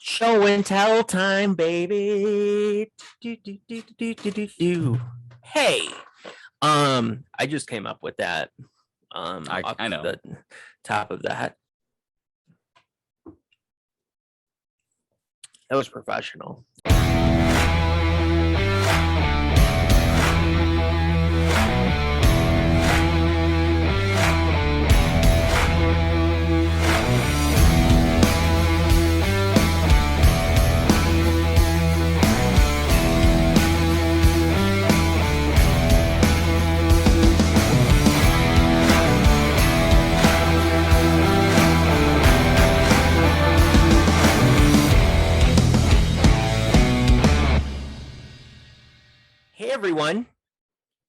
Show and tell time, baby. Do, do, do, do, do, do, do. Hey, I just came up with that. I know. The top of that. That was professional.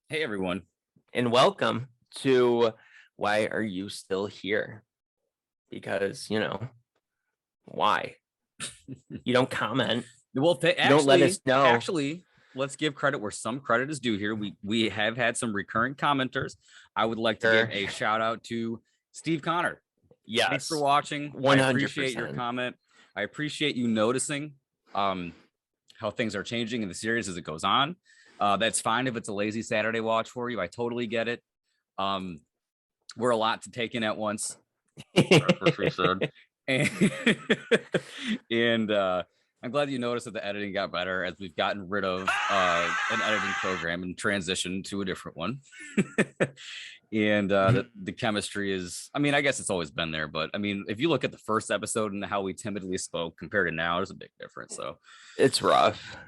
Hey everyone, and welcome to Why Are You Still Here? Because, why? You don't comment. Well, you don't let us know. Actually, let's give credit where some credit is due here. We have had some recurrent commenters. I would like to give a shout out to Steve Connor. Yes. Thanks for watching. 100%. I appreciate your comment. I appreciate you noticing how things are changing in the series as it goes on. That's fine if it's a lazy Saturday watch for you. I totally get it. We're a lot to take in at once. For sure. And I'm glad you noticed that the editing got better as we've gotten rid of an editing program and transitioned to a different one. And the chemistry is, I mean, I guess it's always been there, but I mean, if you look at the first episode and how we timidly spoke compared to now, there's a big difference. So it's rough.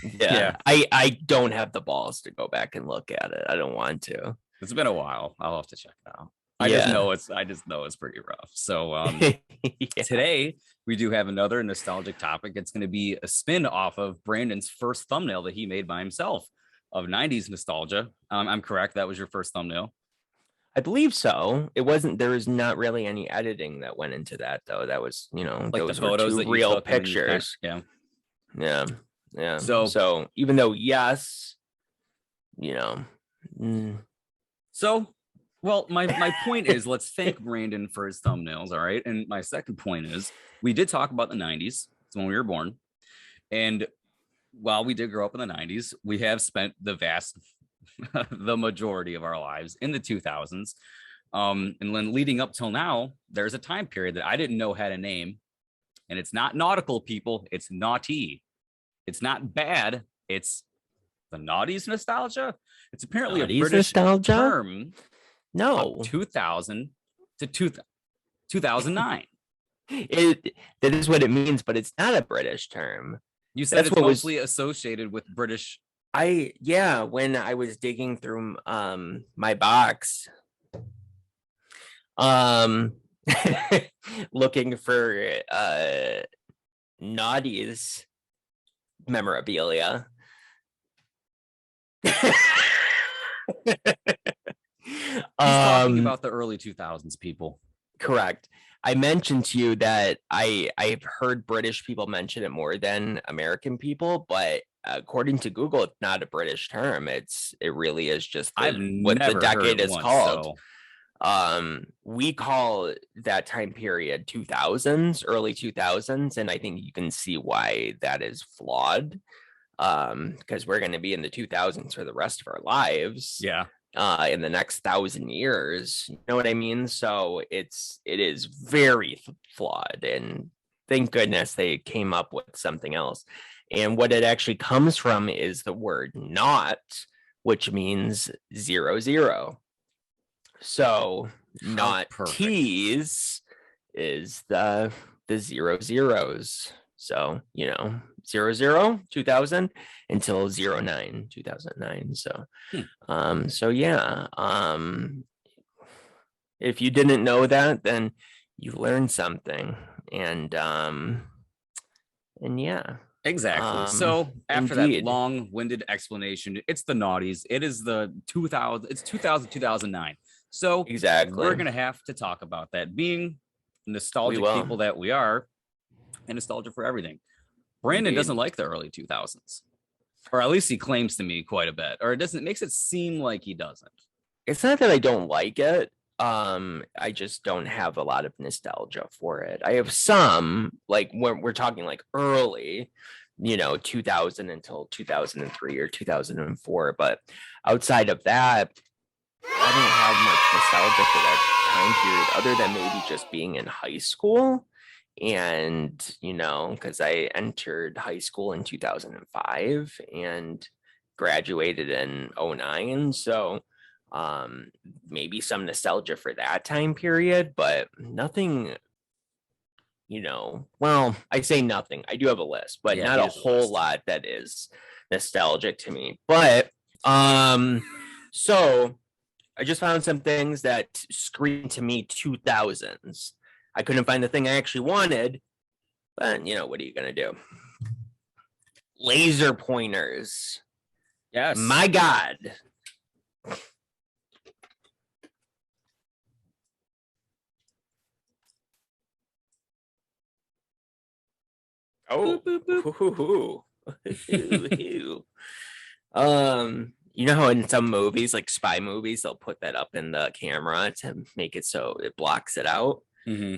Yeah. I don't have the balls to go back and look at it. I don't want to. It's been a while. I'll have to check it out. I just know it's pretty rough. So Today we do have another nostalgic topic. It's going to be a spin off of Brandon's first thumbnail that he made by himself of 90s nostalgia. I'm correct. That was your first thumbnail. I believe so. It wasn't. There was not really any editing that went into that, though. That was, like those the photos, that real pictures. Yeah. So even though, yes, So, well, my point is, let's thank Brandon for his thumbnails. All right. And my second point is, we did talk about the 90s. It's when we were born. And while we did grow up in the 90s, we have spent the majority of our lives in the 2000s. And then leading up till now, there's a time period that I didn't know had a name. And it's not nautical, people. It's naughty. It's not bad. It's the Noughties nostalgia. It's apparently a British nostalgia term. No, 2000 to 2009. That is what it means, but it's not a British term. You said it's mostly associated with British. When I was digging through my box, looking for Noughties memorabilia. Talking about the early 2000s, people. Correct. I mentioned to you that I've heard British people mention it more than American people, but according to Google, it's not a British term. It really is just what the decade is called. So. We call that time period 2000s, early 2000s, and I think you can see why that is flawed. Because we're going to be in the 2000s for the rest of our lives. Yeah. In the next 1,000 years, you know what I mean? So it is very flawed, and thank goodness they came up with something else. And what it actually comes from is the word "not," which means 00. So Noughties is the 00s. So 00 2000 until 09 2009. So if you didn't know that, then you learned something. And yeah, exactly. So after that long-winded explanation, it's the Noughties. It is the 2000. It's 2009. So exactly, we're gonna have to talk about that. Being nostalgic people that we are, and nostalgia for everything. Brandon doesn't like the early 2000s, or at least he claims to me quite a bit, or it makes it seem like he doesn't. It's not that I don't like it. I just don't have a lot of nostalgia for it. I have some, like when we're talking like early, 2000 until 2003 or 2004, but outside of that, I don't have much nostalgia for that time period other than maybe just being in high school. And, because I entered high school in 2005 and graduated in '09. So maybe some nostalgia for that time period, but nothing, well, I say nothing. I do have a list, but Yeah, not he a has a whole list. lot that is nostalgic to me. But so I just found some things that scream to me 2000s. I couldn't find the thing I actually wanted, but what are you gonna do? Laser pointers. Yes. My God. Oh. You know how in some movies, like spy movies, they'll put that up in the camera to make it so it blocks it out. Mm-hmm.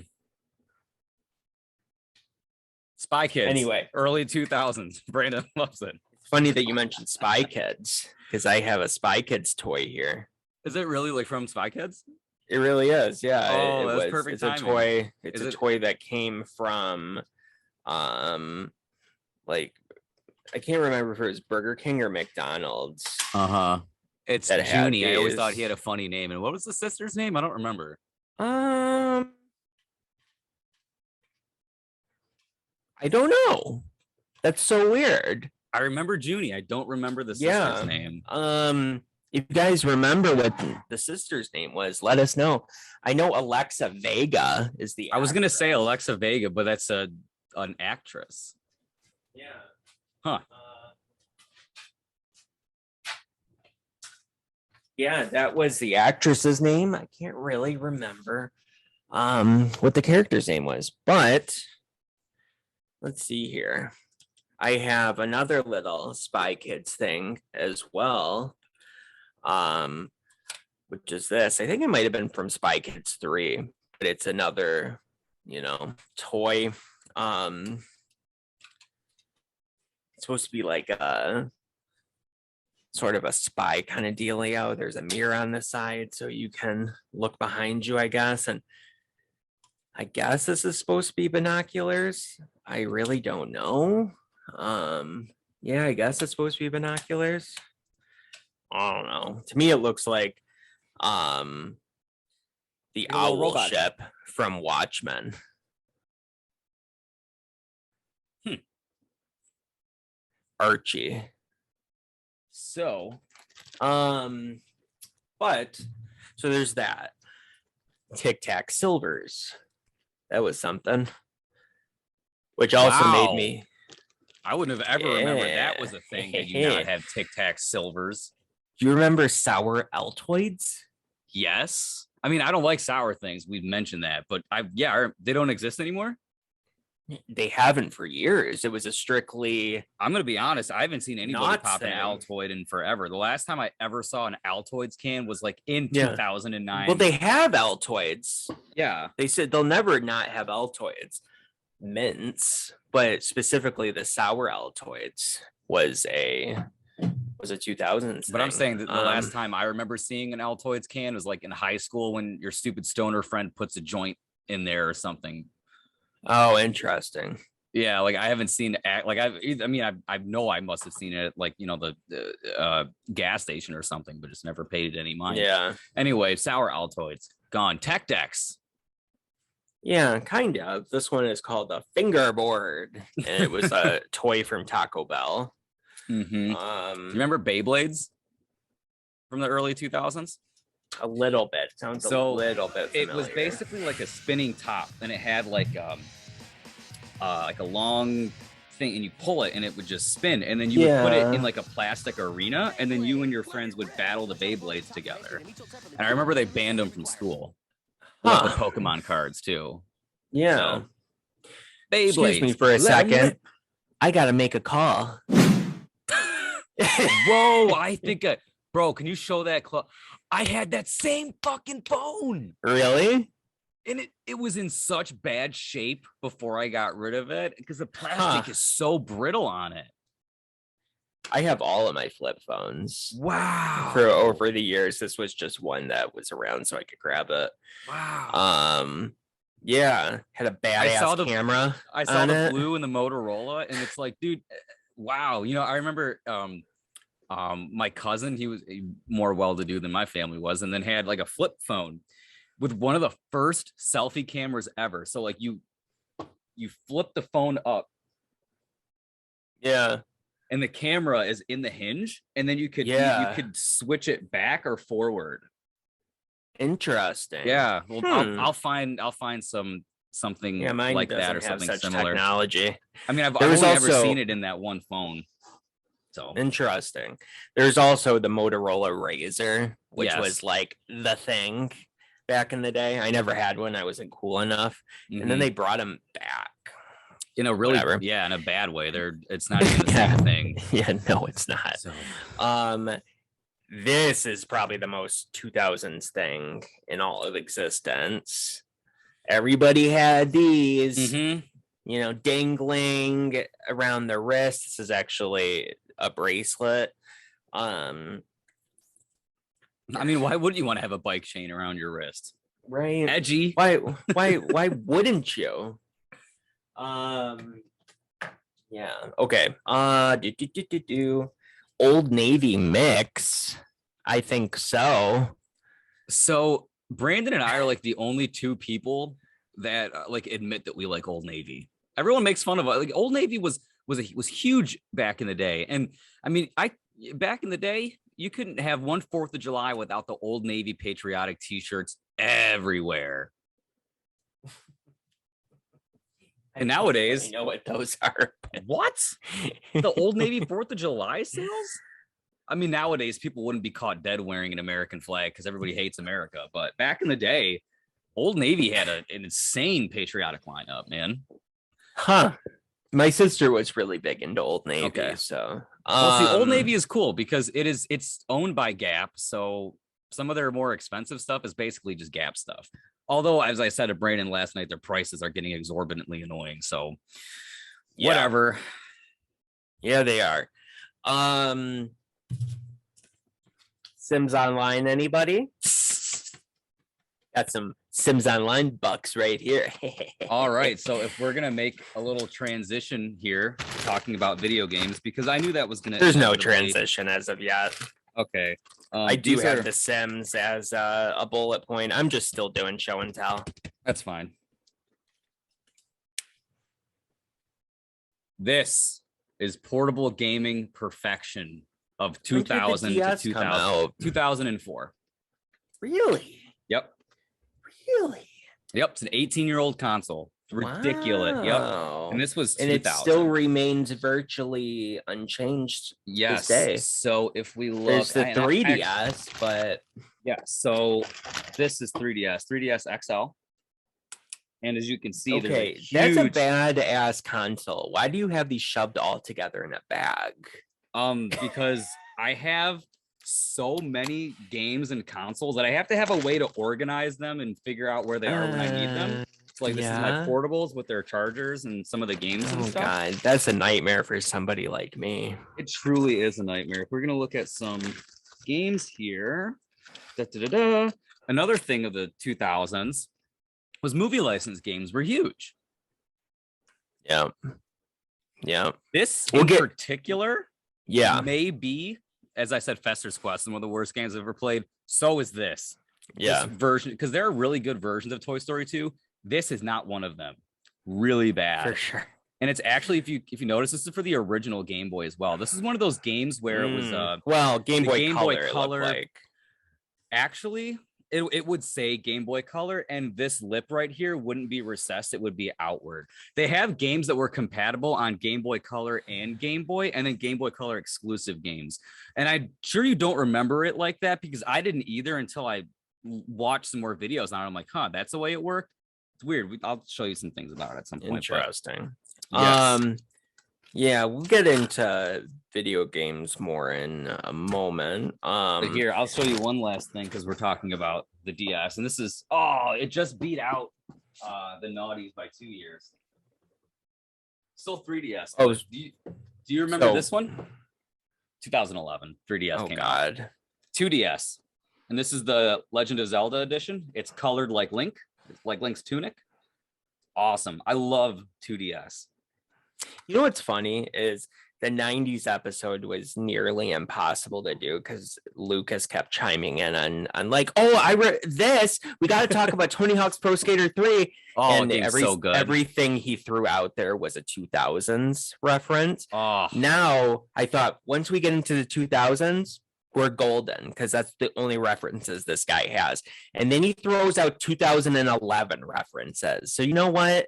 Spy Kids. Anyway, early 2000s. Brandon loves it. It's funny that you mentioned Spy Kids because I have a Spy Kids toy here. Is it really like from Spy Kids? It really is. Yeah. Oh, that's perfect It's timing. a toy. It's a toy that came from, like, I can't remember if it was Burger King or McDonald's. It's Junie. I always thought he had a funny name. And what was the sister's name? I don't remember. I don't know. That's so weird. I remember Junie. I don't remember the sister's name. If you guys remember what the sister's name was, let us know. I know Alexa Vega is the. I was gonna say Alexa Vega, but that's an actress. Yeah. Huh. Yeah, that was the actress's name. I can't really remember what the character's name was, but let's see here. I have another little Spy Kids thing as well. Which is this. I think it might have been from Spy Kids 3, but it's another, toy. It's supposed to be like a sort of a spy kind of dealio. There's a mirror on the side so you can look behind you, I guess. And I guess this is supposed to be binoculars. I really don't know. Yeah, I guess it's supposed to be binoculars. I don't know. To me, it looks like the owl ship from Watchmen. Archie. So, but so there's that. Tic Tac Silvers. That was something. Which also made me. I wouldn't have ever remembered that was a thing that you not have Tic Tac Silvers. Do you remember sour Altoids? Yes. I mean, I don't like sour things. We've mentioned that, but they don't exist anymore. They haven't for years. It was a strictly. I'm going to be honest. I haven't seen anybody pop an Altoid in forever. The last time I ever saw an Altoids can was like in 2009. Well, they have Altoids. Yeah. They said they'll never not have Altoids. Mints, but specifically the sour Altoids was a 2000s. But I'm saying that the last time I remember seeing an Altoids can was like in high school when your stupid stoner friend puts a joint in there or something. Oh, interesting. Yeah, like I haven't seen like I know I must have seen it at like the gas station or something, but just never paid it any mind. Yeah. Anyway, sour Altoids gone. Tech decks. Yeah, kind of. This one is called the fingerboard, and it was a toy from Taco Bell. Mm-hmm. Do you remember Beyblades from the early 2000s? A little bit. Sounds a little bit familiar. It was basically like a spinning top, and it had like a long thing, and you pull it, and it would just spin, and then you would put it in like a plastic arena, and then you and your friends would battle the Beyblades together. And I remember they banned them from school. With the Pokemon cards too. Yeah. So, Beyblades. Excuse me for a second. I gotta make a call. Whoa! I think, bro, can you show that? I had that same fucking phone. Really? And it was in such bad shape before I got rid of it because the plastic is so brittle on it. I have all of my flip phones. Wow. For over the years. This was just one that was around so I could grab it. Wow. Yeah, had a badass camera. I saw the blue and the Motorola, and it's like, dude, wow. You know, I remember my cousin, he was more well-to-do than my family was, and then had like a flip phone with one of the first selfie cameras ever. So like you flip the phone up. Yeah. And the camera is in the hinge, and then you could switch it back or forward. Interesting. Yeah. Well, I'll find something like that or something similar. Technology. I mean, I've only ever seen it in that one phone. So interesting. There's also the Motorola Razr, which was like the thing back in the day. I never had one. I wasn't cool enough. And then they brought them back. In a really in a bad way. It's not even the same thing. Yeah, no, it's not. So. This is probably the most 2000s thing in all of existence. Everybody had these, you know, dangling around their wrist. This is actually a bracelet. I mean, why wouldn't you want to have a bike chain around your wrist? Right. Edgy. Why wouldn't you? Yeah. Okay. Old Navy mix. I think so. So Brandon and I are like the only two people that like admit that we like Old Navy. Everyone makes fun of it. Like Old Navy was huge back in the day. And I mean, back in the day, you couldn't have 1 4th of July without the Old Navy patriotic t-shirts everywhere. And nowadays, I know what those are. What? The Old Navy 4th of July sales? I mean, nowadays people wouldn't be caught dead wearing an American flag because everybody hates America. But back in the day, Old Navy had an insane patriotic lineup, man. Huh. My sister was really big into Old Navy. So well, see, Old Navy is cool because it's owned by Gap. So some of their more expensive stuff is basically just Gap stuff. Although, as I said to Brandon last night, their prices are getting exorbitantly annoying. So, whatever. Yeah, they are. Sims Online, anybody? Got some Sims Online bucks right here. All right. So, if we're going to make a little transition here, talking about video games, because I knew that was going to... There's no transition as of yet. Okay. I do have the Sims as a bullet point. I'm just still doing show and tell. That's fine. This is portable gaming perfection of 2000 to 2004. Really? Yep. Really? Yep. It's an 18-year-old console. Ridiculous. Wow. Yep. And this was 2000. And it still remains virtually unchanged. Yes. This day. So if we look, there's the 3DS, but yeah. So this is 3DS XL. And as you can see, that's a badass console. Why do you have these shoved all together in a bag? Because I have so many games and consoles that I have to have a way to organize them and figure out where they are when I need them. So like this is my portables with their chargers and some of the games and stuff. God, that's a nightmare for somebody like me. It truly is a nightmare. If we're gonna look at some games here, another thing of the 2000s was movie license games were huge. Yeah. This in particular, may be, as I said, Fester's Quest, one of the worst games I've ever played. So is this. Yeah. This version, because there are really good versions of Toy Story 2. This is not one of them. Really bad. For sure. And it's actually, if you notice, this is for the original Game Boy as well. This is one of those games where it was Game Boy Color. Like. Actually, it would say Game Boy Color, and this lip right here wouldn't be recessed, it would be outward. They have games that were compatible on Game Boy Color and Game Boy, and then Game Boy Color exclusive games. And I'm sure you don't remember it like that, because I didn't either until I watched some more videos on it. I'm like, huh, that's the way it worked. It's weird. I'll show you some things about it at some point. Interesting. Yes. Yeah, we'll get into video games more in a moment. But here, I'll show you one last thing because we're talking about the DS, and this is it just beat out the Noughties by 2 years. Still 3DS. Oh, do you remember this one? 2011 3DS came out. 2DS, and this is the Legend of Zelda edition. It's colored like Link, like Link's tunic. Awesome. I love 2DS. You know what's funny is the 90s episode was nearly impossible to do because Lucas kept chiming in on like, this. We got to talk about Tony Hawk's Pro Skater 3. Oh, and so good. Everything he threw out there was a 2000s reference. Oh. Now, I thought once we get into the 2000s, we're golden because that's the only references this guy has. And then he throws out 2011 references. So you know what?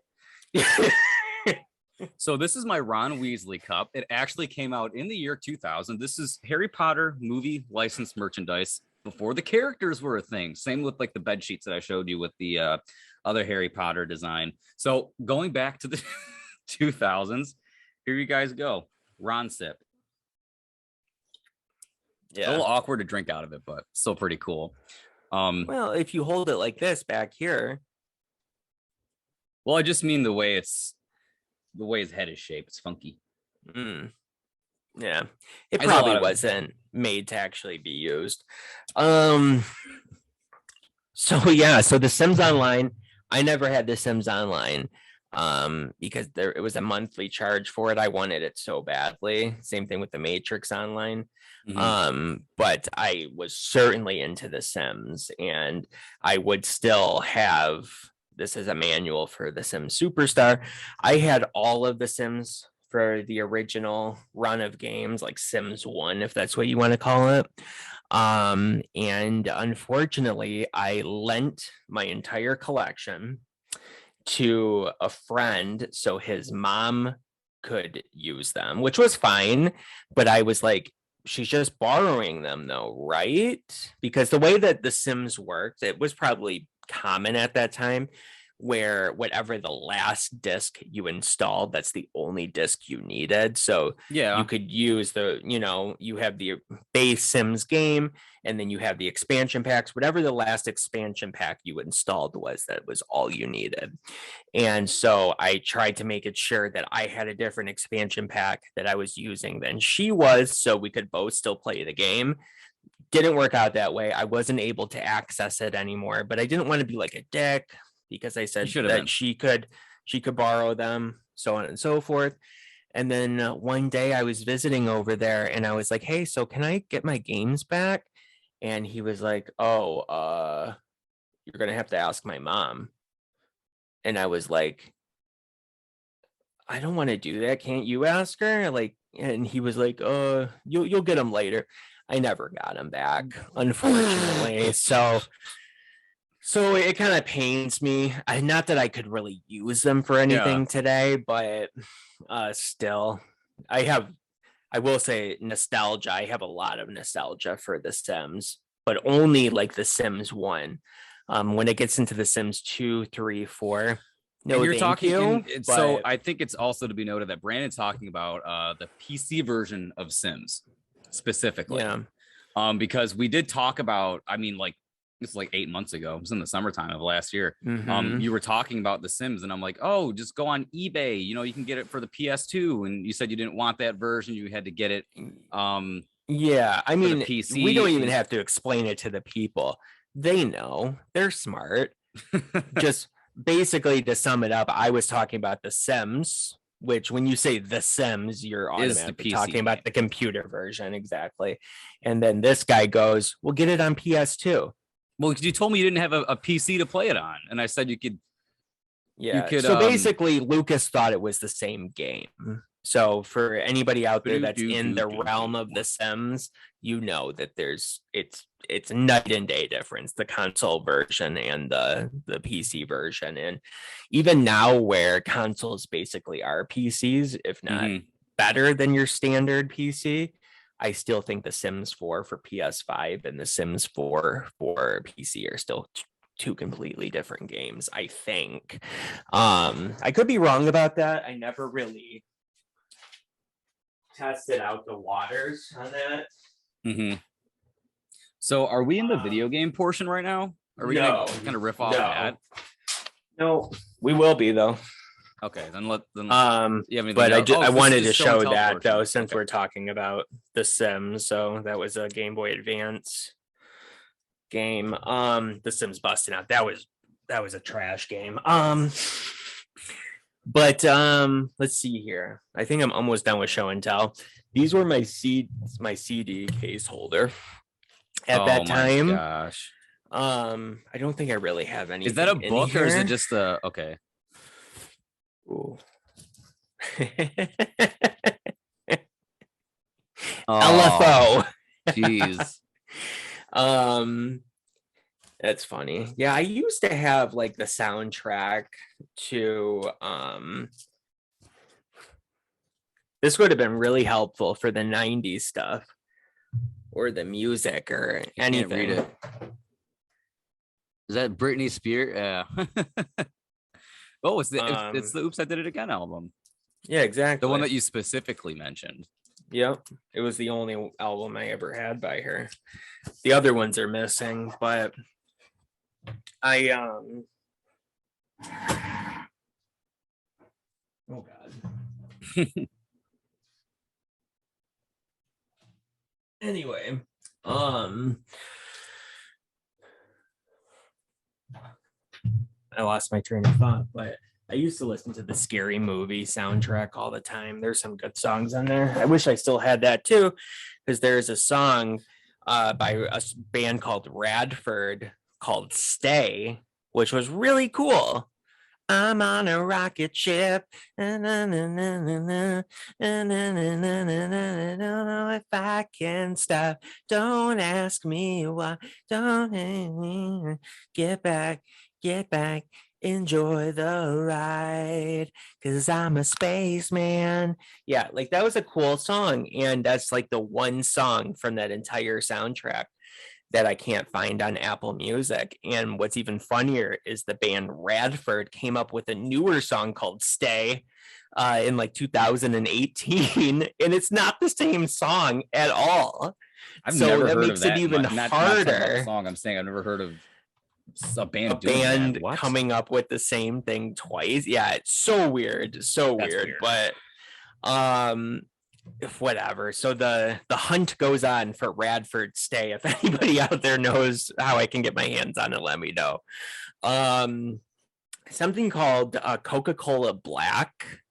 So this is my Ron Weasley cup. It actually came out in the year 2000. This is Harry Potter movie licensed merchandise before the characters were a thing. Same with like the bed sheets that I showed you with the other Harry Potter design. So going back to the 2000s, here you guys go. Ron sip. Yeah, a little awkward to drink out of it, but still pretty cool. Well, if you hold it like this back here. Well, I just mean the way his head is shaped. It's funky. Yeah, it probably wasn't made to actually be used. So the Sims Online, I never had the Sims Online because it was a monthly charge for it. I wanted it so badly. Same thing with the Matrix Online. But I was certainly into the Sims, and I would still have, this is a manual for the Sims Superstar. I had all of the Sims for the original run of games, like Sims 1, if that's what you want to call it. And unfortunately, I lent my entire collection to a friend so his mom could use them, which was fine. But I was like, she's just borrowing them though, right? Because the way that the Sims worked, it was probably common at that time where whatever the last disc you installed, that's the only disc you needed. So you could use you have the base Sims game, and then you have the expansion packs, whatever the last expansion pack you installed was, that was all you needed. And so I tried to make it sure that I had a different expansion pack that I was using than she was, so we could both still play the game. Didn't work out that way. I wasn't able to access it anymore, but I didn't want to be like a dick, because I said that she could borrow them, so on and so forth. And then one day I was visiting over there, and I was like, hey, so can I get my games back? And he was like, you're gonna have to ask my mom. And I was like, I don't want to do that. Can't you ask her? Like, and he was like, you'll get them later. I never got them back, unfortunately. So it kind of pains me. Not that I could really use them for anything today, but still, I will say nostalgia. I have a lot of nostalgia for the Sims, but only like the Sims 1. When it gets into the Sims 2, 3, 4, no, you're talking. but... So I think it's also to be noted that Brandon's talking about the PC version of Sims specifically. Yeah. Because we did talk about, it's like 8 months ago. It was in the summertime of last year. You were talking about The Sims, and I'm like, oh, just go on eBay. You can get it for the PS2. And you said you didn't want that version. You had to get it. Yeah, I mean, PC. We don't even have to explain it to the people. They know. They're smart. Just basically, to sum it up, I was talking about The Sims, which when you say The Sims, you're automatically talking about the computer version. Exactly. And then this guy goes, we'll get it on PS2. Well, because you told me you didn't have a PC to play it on, and I said you could. Yeah. So basically, Lucas thought it was the same game. So for anybody out there that's in the realm of the Sims, you know that it's night and day difference, the console version and the PC version. And even now, where consoles basically are PCs, if not better than your standard PC, I still think the Sims 4 for PS5 and the Sims 4 for PC are still two completely different games, I think. I could be wrong about that. I never really tested out the waters on that. Mm-hmm. So are we in the video game portion right now? Are we gonna kind of riff off that? No, we will be though. Okay, then let them. But I wanted to show that portion. though, since we're talking about The Sims. So that was a Game Boy Advance game. The Sims busting out. That was a trash game. But let's see here. I think I'm almost done with show and tell. These were my CD case holder at that time. Gosh. I don't think I really have any. Is that a book or is it just a okay? Ooh. LFO. Jeez. That's funny. Yeah, I used to have like the soundtrack to this would have been really helpful for the 90s stuff or the music or anything. Read it. Is that Britney Spear? Yeah. Oh, it's the Oops, I Did It Again album. Yeah, exactly. The one that you specifically mentioned. Yep. It was the only album I ever had by her. The other ones are missing, but oh God. Anyway, I lost my train of thought, but I used to listen to the Scary Movie soundtrack all the time. There's some good songs on there. I wish I still had that too, because there's a song by a band called Radford called Stay, which was really cool. I'm on a rocket ship. Don't know if I can stop. Don't ask me why. Don't get back. Enjoy the ride, because I'm a spaceman. Yeah, like that was a cool song. And that's like the one song from that entire soundtrack that I can't find on Apple Music. And what's even funnier is the band Radford came up with a newer song called Stay in like 2018, and it's not the same song at all. I've never heard makes of that. It even harder. Not song I'm saying I've never heard of a band coming up with the same thing twice. Yeah, it's so weird. Weird. But if whatever. So the hunt goes on for Radford Stay. If anybody out there knows how I can get my hands on it, let me know. Something called Coca-Cola Black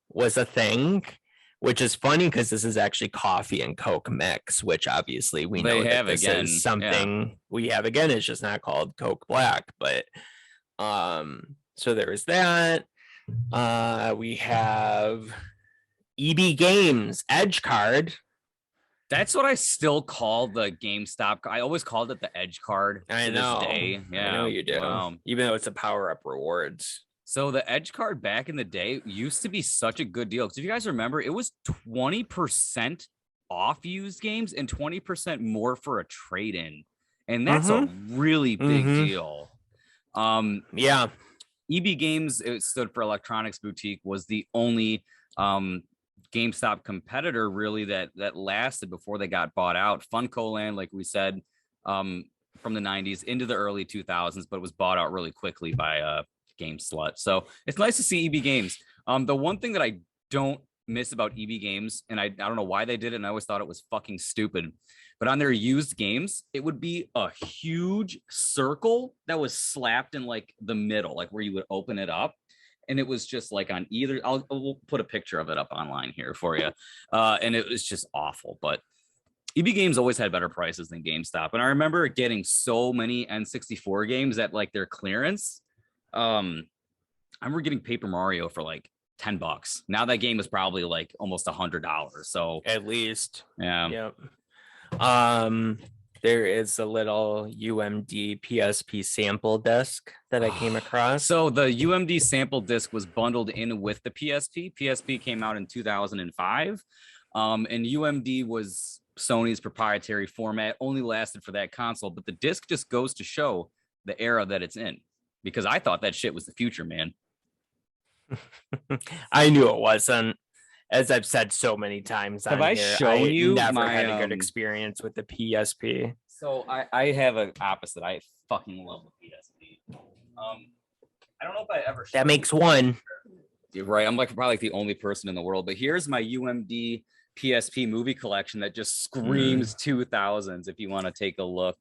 was a thing, which is funny because this is actually coffee and Coke mix, which obviously we know that this is something we have again. It's just not called Coke Black, but so there is that. We have EB Games Edge Card. That's what I still call the GameStop. I always called it the Edge Card. I know. This day. Yeah, I know you do. Even though it's a power-up rewards. So the Edge Card back in the day used to be such a good deal. Because if you guys remember, it was 20% off used games and 20% more for a trade-in. And that's a really big deal. Yeah. EB Games, it stood for Electronics Boutique, was the only GameStop competitor really that lasted before they got bought out. Funko Land, like we said, from the 90s into the early 2000s, but it was bought out really quickly by Game Slut. So it's nice to see EB Games. The one thing that I don't miss about EB Games, and I don't know why they did it, and I always thought it was fucking stupid, but on their used games, it would be a huge circle that was slapped in like the middle, like where you would open it up. And it was just like on either, we'll put a picture of it up online here for you. And it was just awful, but EB Games always had better prices than GameStop. And I remember getting so many N64 games at like their clearance. I remember getting Paper Mario for like $10. Now that game is probably like almost $100. So at least. Yeah. Yep. There is a little UMD PSP sample disc that I came across. So the UMD sample disc was bundled in with the PSP. PSP came out in 2005. And UMD was Sony's proprietary format, only lasted for that console. But the disc just goes to show the era that it's in, because I thought that shit was the future, man. I knew it wasn't. as I've said so many times Have on I here, shown I you never my had a good experience with the PSP. So I have an opposite. I fucking love the PSP. I don't know if I ever showed That makes you. one. You're right. I'm like probably like the only person in the world. But here's my UMD PSP movie collection that just screams 2000s. If you want to take a look.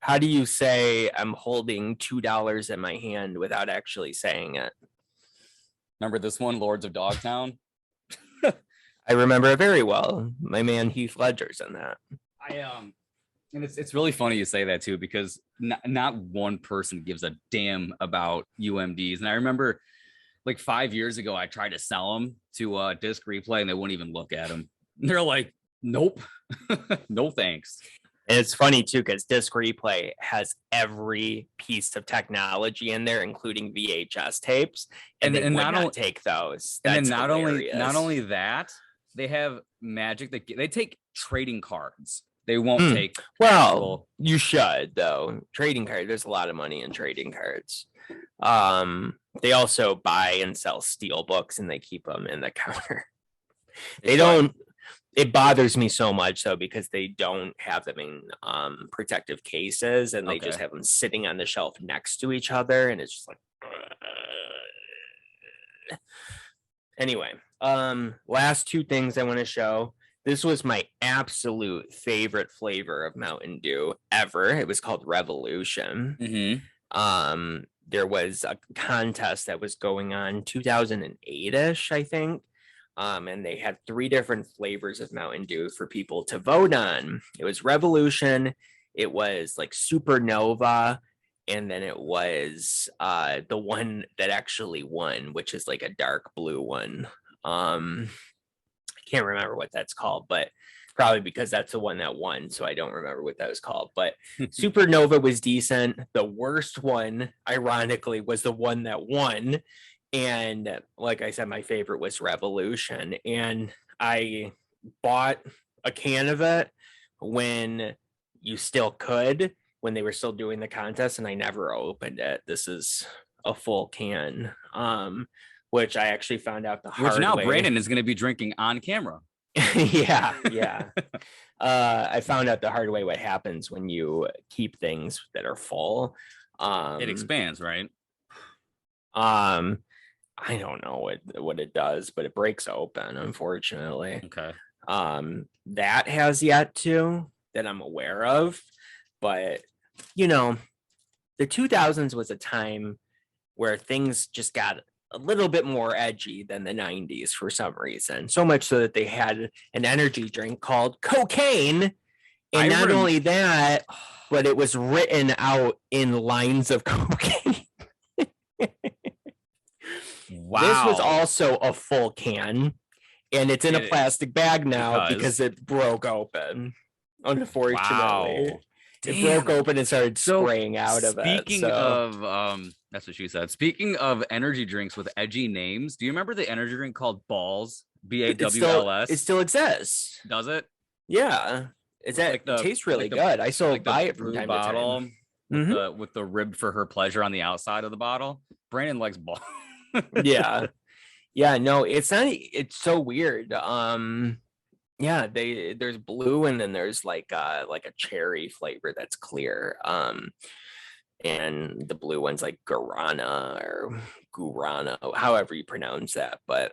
How do you say I'm holding $2 in my hand without actually saying it? Remember this one, Lords of Dogtown? I remember it very well. My man Heath Ledger's in that. And it's really funny you say that too, because not one person gives a damn about UMDs. And I remember like 5 years ago, I tried to sell them to Disc Replay, and they wouldn't even look at them. They're like, nope, no thanks. And it's funny too, because Disc Replay has every piece of technology in there, including VHS tapes, and they would not take those. And That's then not hilarious. only that, they have magic. They take trading cards. They won't take. Well, you should though. Trading card. There's a lot of money in trading cards. They also buy and sell steel books, and they keep them in the counter. They don't. It bothers me so much though, because they don't have them in protective cases, and they just have them sitting on the shelf next to each other, and it's just like. Anyway, last two things I want to show. This was my absolute favorite flavor of Mountain Dew ever. It was called Revolution. There was a contest that was going on 2008-ish, I think. And they had 3 different flavors of Mountain Dew for people to vote on. It was Revolution, it was like Supernova, and then it was the one that actually won, which is like a dark blue one. I can't remember what that's called, but probably because that's the one that won, so I don't remember what that was called. But Supernova was decent. The worst one, ironically, was the one that won. And like I said, my favorite was Revolution. And I bought a can of it when you still could, when they were still doing the contest, and I never opened it. This is a full can, which I actually found out the hard way. Which now Brandon is going to be drinking on camera. yeah. I found out the hard way what happens when you keep things that are full. It expands, right? I don't know what it does, but it breaks open, unfortunately. Okay. That has yet to, that I'm aware of. But, you know, the 2000s was a time where things just got a little bit more edgy than the 90s for some reason. So much so that they had an energy drink called cocaine. And not only that, but it was written out in lines of cocaine. Wow. This was also a full can, and it's in a plastic bag now because it broke open. Unfortunately, it broke open and started spraying out of it. Speaking of, that's what she said. Speaking of energy drinks with edgy names, do you remember the energy drink called Balls? BAWLS. It still exists. Does it? Yeah. Is that it tastes really good? I still buy it from time to time. With the rib for her pleasure on the outside of the bottle. Brandon likes Balls. yeah, no, it's not, it's so weird. Yeah, there's blue, and then there's like a cherry flavor that's clear, and the blue one's like guarana or guarana, however you pronounce that. But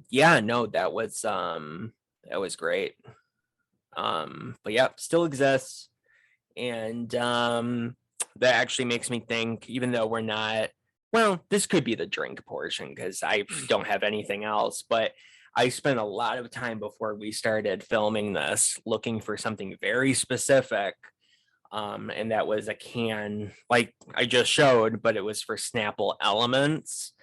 yeah, no, that was great. But yeah, still exists. And that actually makes me think, even though we're not, well, this could be the drink portion because I don't have anything else, but I spent a lot of time before we started filming this looking for something very specific. And that was a can like I just showed, but it was for Snapple Elements.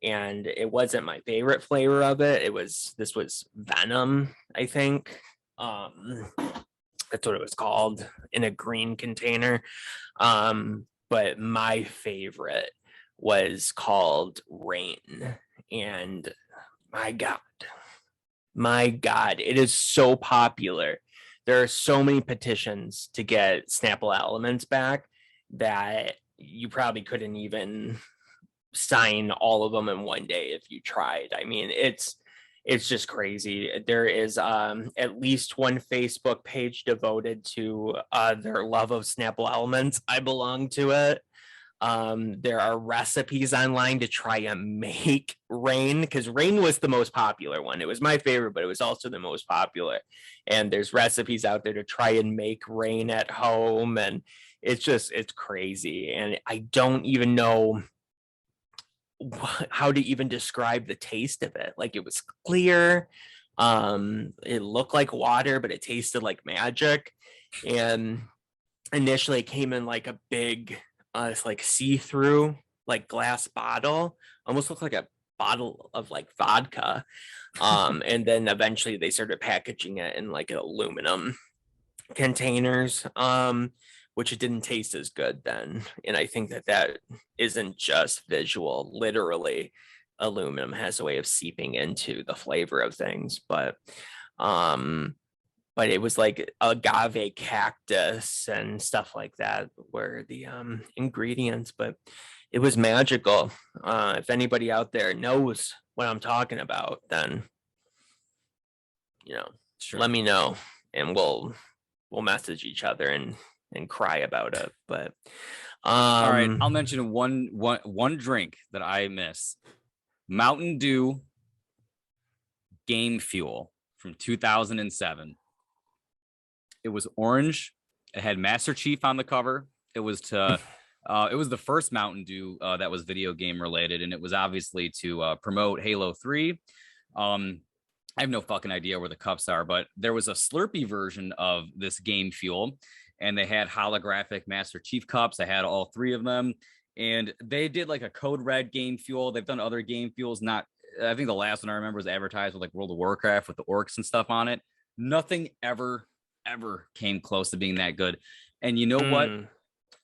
And it wasn't my favorite flavor of it. This was Venom, I think. That's what it was called, in a green container. But my favorite was called Rain. And my God, it is so popular. There are so many petitions to get Snapple Elements back that you probably couldn't even sign all of them in one day if you tried. I mean, it's just crazy. There is at least one Facebook page devoted to their love of Snapple Elements. I belong to it. There are recipes online to try and make rain, because rain was the most popular one. It was my favorite, but it was also the most popular. And there's recipes out there to try and make rain at home, and it's crazy. And I don't even know how to even describe the taste of it. Like, it was clear, it looked like water, but it tasted like magic. And initially it came in like a big it's like see-through like glass bottle, almost looked like a bottle of like vodka. And then eventually they started packaging it in like aluminum containers, which it didn't taste as good then. And I think that isn't just visual. Literally, aluminum has a way of seeping into the flavor of things. But it was like agave cactus and stuff like that were the ingredients. But it was magical. If anybody out there knows what I'm talking about, then Sure. let me know, and we'll message each other and cry about it. But all right, I'll mention one drink that I miss. Mountain Dew Game Fuel from 2007. It was orange. It had Master Chief on the cover. It was to it was the first Mountain Dew that was video game related, and it was obviously to promote Halo 3. I have no fucking idea where the cups are, but there was a Slurpee version of this Game Fuel, and they had holographic Master Chief cups. I had all three of them, and they did like a Code Red Game Fuel. They've done other Game Fuels. Not, I think the last one I remember was advertised with like World of Warcraft with the orcs and stuff on it. Nothing ever came close to being that good. And you know what?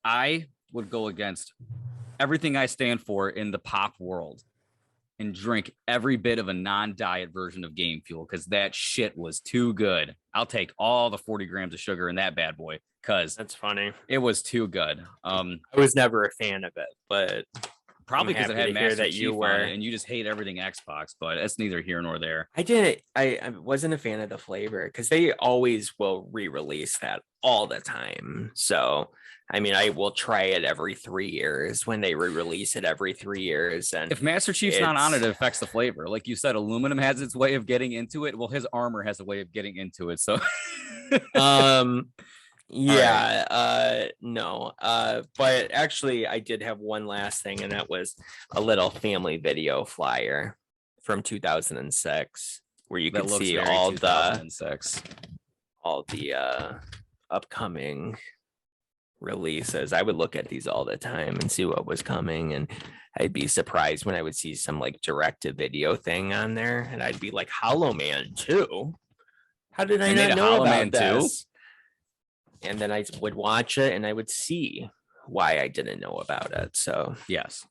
I would go against everything I stand for in the pop world and drink every bit of a non-diet version of Game Fuel, because that shit was too good. I'll take all the 40 grams of sugar in that bad boy, because that's funny. It was too good. I was never a fan of it, but probably because it had Master Chief on it, and you just hate everything Xbox, but it's neither here nor there. I wasn't a fan of the flavor, because they always will re-release that all the time. So I mean, I will try it every 3 years when they re-release it every 3 years. And if Master Chief's not on it, it affects the flavor. Like you said, aluminum has its way of getting into it. Well, his armor has a way of getting into it. So yeah, no. But actually I did have one last thing, and that was a little family video flyer from 2006 where you can see all the upcoming releases. I would look at these all the time and see what was coming, and I'd be surprised when I would see some like direct-to-video thing on there, and I'd be like, Hollow Man 2? How did I not know about this? And then I would watch it and I would see why I didn't know about it. So yes,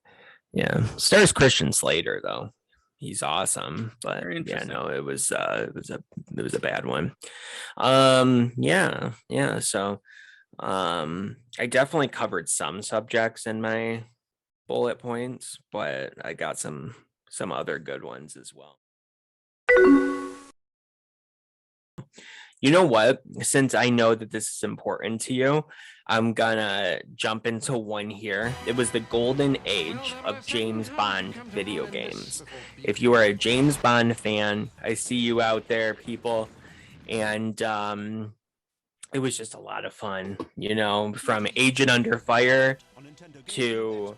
yeah, stars Christian Slater though. He's awesome, but yeah, no, it was a bad one. Yeah. So I definitely covered some subjects in my bullet points, but I got some other good ones as well. You know what? Since I know that this is important to you, I'm gonna jump into one here. It was the golden age of James Bond video games. If you are a James Bond fan, I see you out there, people. And it was just a lot of fun, from Agent Under Fire to,